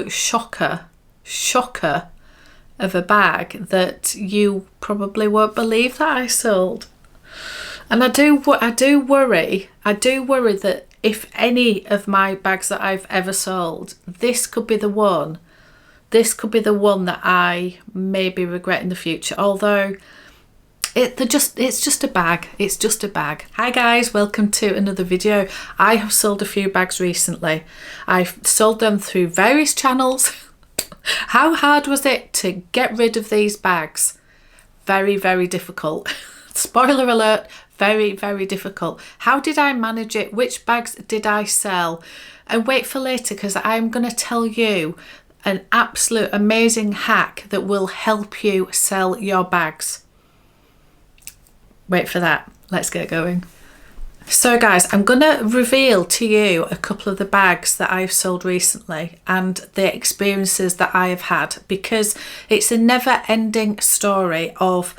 shocker of a bag that you probably won't believe that I sold. And I do worry that if any of my bags that I've ever sold, this could be the one that I maybe regret in the future. Although it's just a bag. It's just a bag. Hi guys, welcome to another video. I have sold a few bags recently. I've sold them through various channels. How hard was it to get rid of these bags? Very, very difficult. Spoiler alert, very, very difficult. How did I manage it? Which bags did I sell? And wait for later, because I'm going to tell you an absolute amazing hack that will help you sell your bags. Wait for that. Let's get going. So guys, I'm going to reveal to you a couple of the bags that I've sold recently and the experiences that I have had, because it's a never-ending story of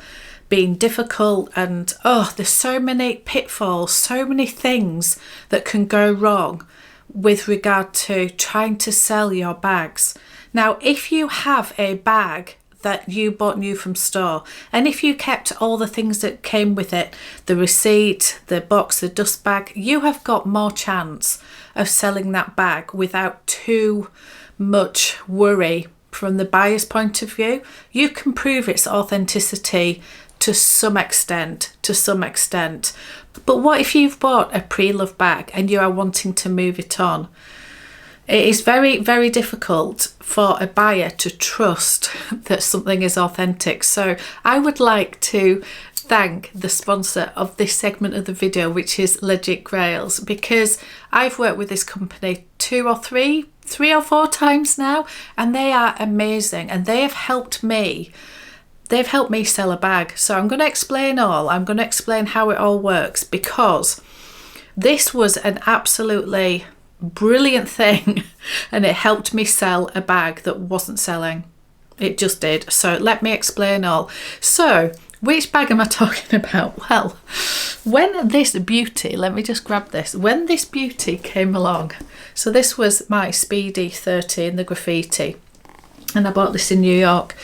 being difficult and there's so many pitfalls, so many things that can go wrong with regard to trying to sell your bags. Now, if you have a bag that you bought new from store, and if you kept all the things that came with it, the receipt, the box, the dust bag, you have got more chance of selling that bag without too much worry from the buyer's point of view. You can prove its authenticity to some extent. But what if you've bought a pre-loved bag and you are wanting to move it on? It is very, very difficult for a buyer to trust that something is authentic. So I would like to thank the sponsor of this segment of the video, which is Legit Grails, because I've worked with this company three or four times now, and they are amazing, and they have helped me. They've helped me sell a bag. So I'm going to explain I'm going to explain how it all works, because this was an absolutely brilliant thing and it helped me sell a bag that wasn't selling. It just did. So let me explain all. So which bag am I talking about? Well, when this beauty, let me just grab this. When this beauty came along, so this was my Speedy 30 in the graffiti, and I bought this in New York.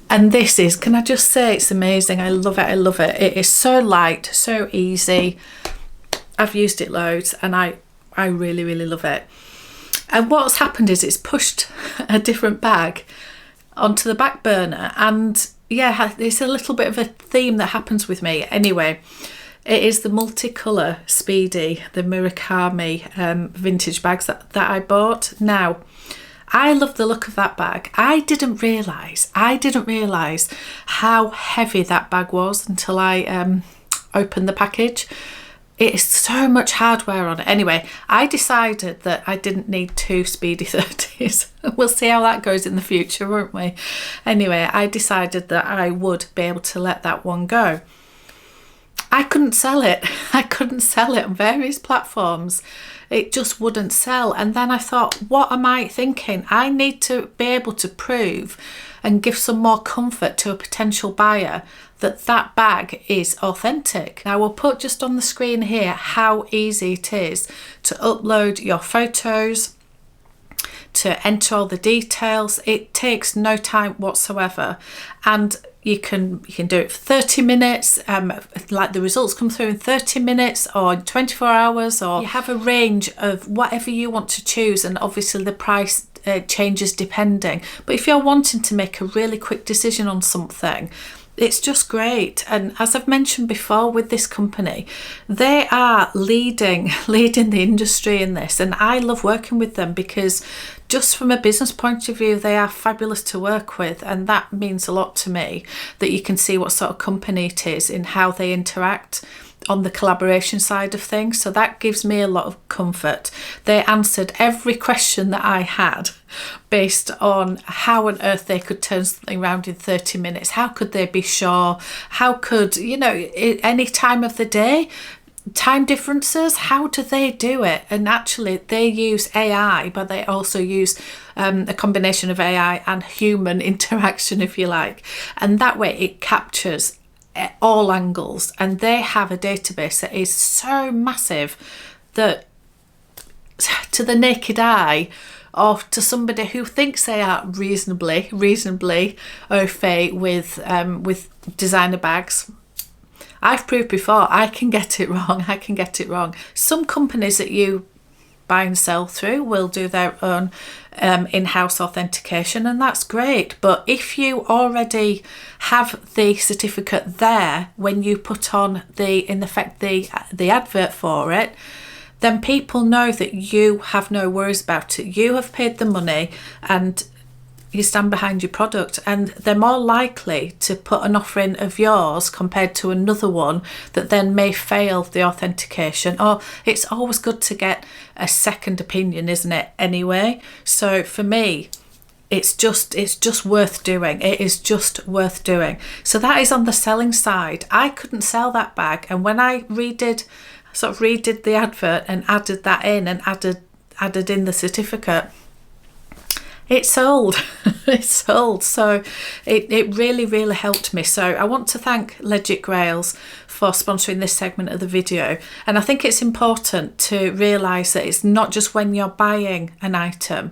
And this is, can I just say, it's amazing. I love it. I love it. It is so light, so easy. I've used it loads and I really, really love it. And what's happened is it's pushed a different bag onto the back burner. And yeah, it's a little bit of a theme that happens with me. Anyway, it is the multicolour Speedy, the Murakami vintage bags that I bought. Now, I love the look of that bag. I didn't realise how heavy that bag was until I opened the package. It is so much hardware on it. Anyway, I decided that I didn't need two Speedy 30s. We'll see how that goes in the future, won't we? Anyway, I decided that I would be able to let that one go. I couldn't sell it. I couldn't sell it on various platforms. It just wouldn't sell. And then I thought, what am I thinking? I need to be able to prove and give some more comfort to a potential buyer that that bag is authentic. Now, I will put just on the screen here how easy it is to upload your photos, to enter all the details. It takes no time whatsoever, and you can do it for 30 minutes, like the results come through in 30 minutes or 24 hours, or you have a range of whatever you want to choose, and obviously the price changes depending. But if you're wanting to make a really quick decision on something, it's just great. And as I've mentioned before with this company, they are leading the industry in this, and I love working with them because just from a business point of view, they are fabulous to work with, and that means a lot to me, that you can see what sort of company it is in how they interact on the collaboration side of things. So that gives me a lot of comfort. They answered every question that I had based on how on earth they could turn something around in 30 minutes. How could they be sure? How could, any time of the day, time differences, how do they do it? And actually they use AI, but they also use a combination of AI and human interaction, if you like. And that way it captures all angles, and they have a database that is so massive that to the naked eye or to somebody who thinks they are reasonably au fait with designer bags. I've proved before I can get it wrong. Some companies that you buy and sell through will do their own in-house authentication, and that's great. But if you already have the certificate there when you put on the advert for it, then people know that you have no worries about it. You have paid the money and you stand behind your product, and they're more likely to put an offer in of yours compared to another one that then may fail the authentication. Or it's always good to get a second opinion, isn't it, anyway? So for me, it's just worth doing. It is just worth doing. So that is on the selling side. I couldn't sell that bag, and when I redid the advert and added that in and added in the certificate, it sold. It sold. So it really helped me. So I want to thank Legit Grails for sponsoring this segment of the video. And I think it's important to realise that it's not just when you're buying an item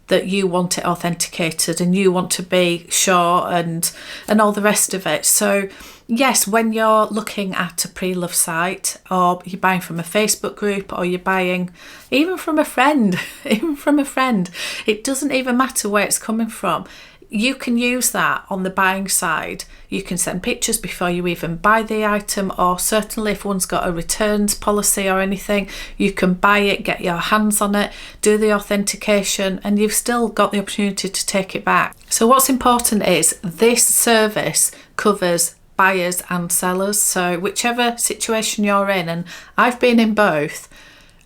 that you want it authenticated and you want to be sure and all the rest of it. So yes, when you're looking at a pre-love site, or you're buying from a Facebook group, or you're buying even from a friend, it doesn't even matter where it's coming from. You can use that on the buying side. You can send pictures before you even buy the item, or certainly if one's got a returns policy or anything, you can buy it, get your hands on it, do the authentication, and you've still got the opportunity to take it back. So what's important is this service covers buyers and sellers, so whichever situation you're in, and I've been in both,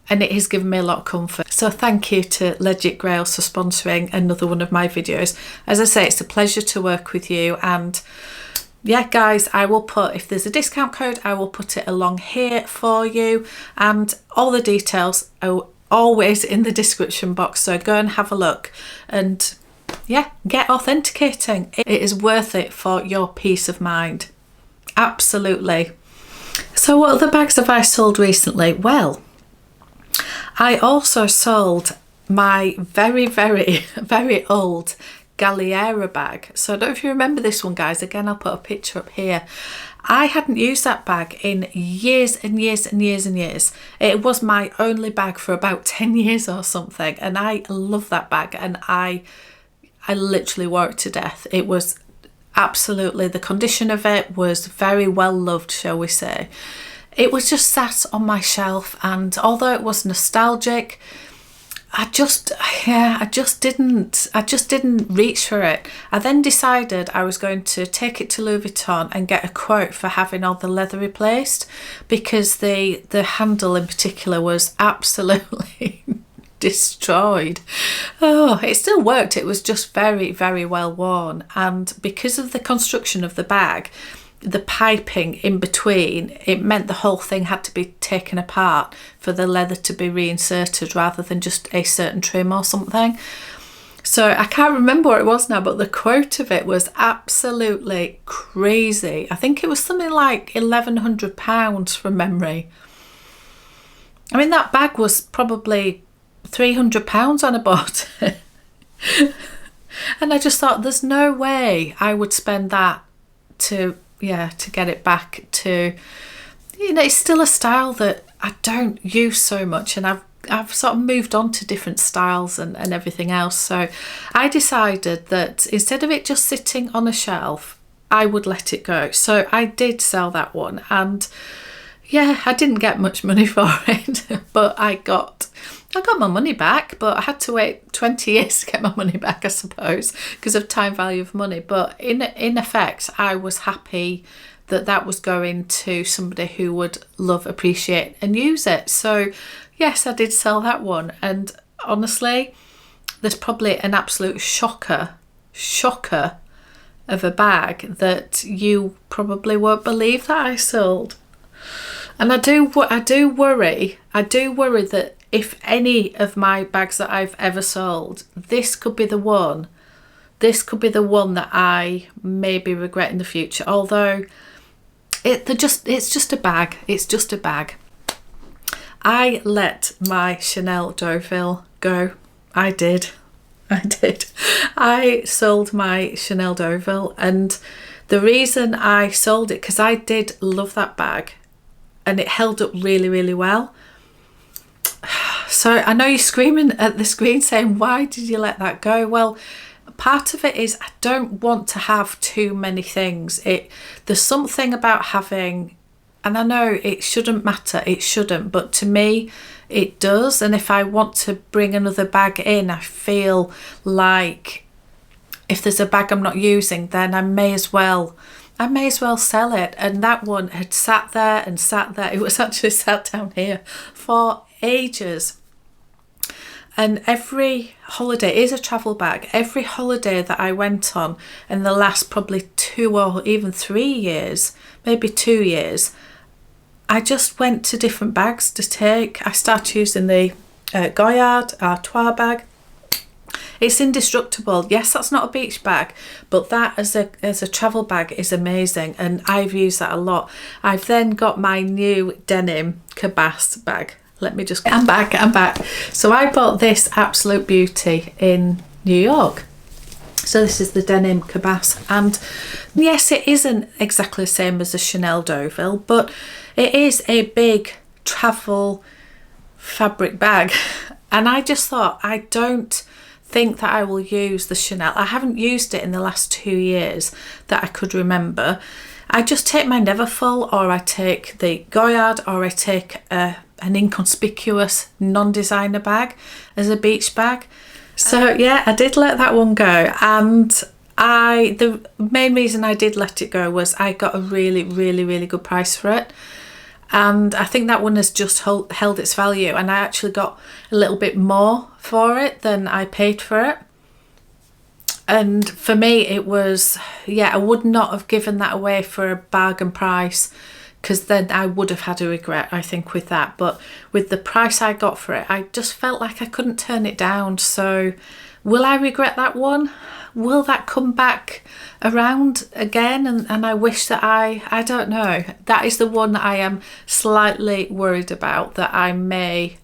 and it has given me a lot of comfort. So thank you to Legit Grails for sponsoring another one of my videos. As I say, it's a pleasure to work with you, and yeah guys, I will put, if there's a discount code, I will put it along here for you, and all the details are always in the description box, so go and have a look and yeah, get authenticating. It is worth it for your peace of mind. Absolutely. So what other bags have I sold recently? Well, I also sold my very old Galliera bag. So I don't know if you remember this one, guys. Again, I'll put a picture up here. I hadn't used that bag in years and years. It was my only bag for about 10 years or something, and I love that bag, and I literally wore it to death. It was absolutely, the condition of it was very well loved, shall we say. It was just sat on my shelf, and although it was nostalgic, I just didn't reach for it. I then decided I was going to take it to Louis Vuitton and get a quote for having all the leather replaced, because the handle in particular was absolutely destroyed. Oh, it still worked. It was just very well worn, and because of the construction of the bag, the piping in between, it meant the whole thing had to be taken apart for the leather to be reinserted rather than just a certain trim or something. So I can't remember what it was now, but the quote of it was absolutely crazy. I think it was something like £1,100 from memory. I mean, that bag was probably £300 on a bought it. And I just thought, there's no way I would spend that to get it back to, it's still a style that I don't use so much, and I've sort of moved on to different styles and everything else. So I decided that instead of it just sitting on a shelf, I would let it go. So I did sell that one, and yeah, I didn't get much money for it, but I got my money back, but I had to wait 20 years to get my money back, I suppose, because of time value of money. But in effect, I was happy that that was going to somebody who would love, appreciate and use it. So yes, I did sell that one. And honestly, there's probably an absolute shocker of a bag that you probably won't believe that I sold. And I do worry that if any of my bags that I've ever sold, this could be the one that I maybe regret in the future. Although it's just a bag. I let my Chanel Deauville go. I did. I did. I sold my Chanel Deauville, and the reason I sold it, because I did love that bag and it held up really, really well. So I know you're screaming at the screen saying, why did you let that go? Well, part of it is I don't want to have too many things. There's something about having, and I know it shouldn't matter, it shouldn't, but to me it does. And if I want to bring another bag in, I feel like if there's a bag I'm not using, then I may as well sell it. And that one had sat there and sat there. It was actually sat down here for ages. And every holiday, it is a travel bag, every holiday that I went on in the last probably 2 or even 3 years, maybe 2 years, I just went to different bags to take. I started using the Goyard Artois bag. It's indestructible. Yes, that's not a beach bag, but that as a travel bag is amazing, and I've used that a lot. I've then got my new denim Cabas bag. Let me just, I'm back. So I bought this absolute beauty in New York. So this is the denim Cabas, and yes, it isn't exactly the same as a Chanel Deauville, but it is a big travel fabric bag. And I just thought, I don't think that I will use the Chanel. I haven't used it in the last 2 years that I could remember. I just take my Neverfull, or I take the Goyard, or I take an inconspicuous non-designer bag as a beach bag. So yeah, I did let that one go, and the main reason I did let it go was I got a really, really, really good price for it. And I think that one has just held its value, and I actually got a little bit more for it than I paid for it. And for me it was, yeah, I would not have given that away for a bargain price, because then I would have had a regret, I think, with that. But with the price I got for it, I just felt like I couldn't turn it down. So will I regret that one? Will that come back around again? And I wish that I don't know. That is the one that I am slightly worried about, that I may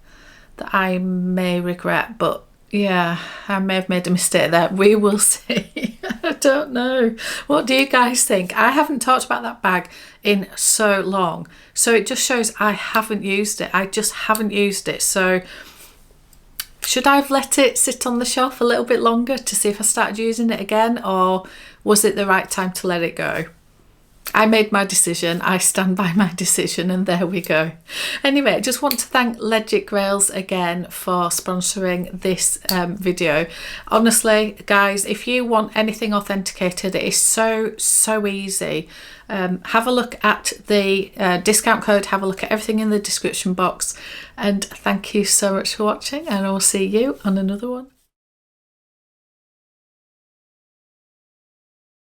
regret. But yeah, I may have made a mistake there. We will see. I don't know. What do you guys think? I haven't talked about that bag in so long. So it just shows I haven't used it. I just haven't used it. So should I have let it sit on the shelf a little bit longer to see if I started using it again, or was it the right time to let it go? I made my decision. I stand by my decision, and there we go. Anyway, I just want to thank Legit Grails again for sponsoring this video. Honestly, guys, if you want anything authenticated, it is so easy. Have a look at the discount code, have a look at everything in the description box, and thank you so much for watching, and I'll see you on another one.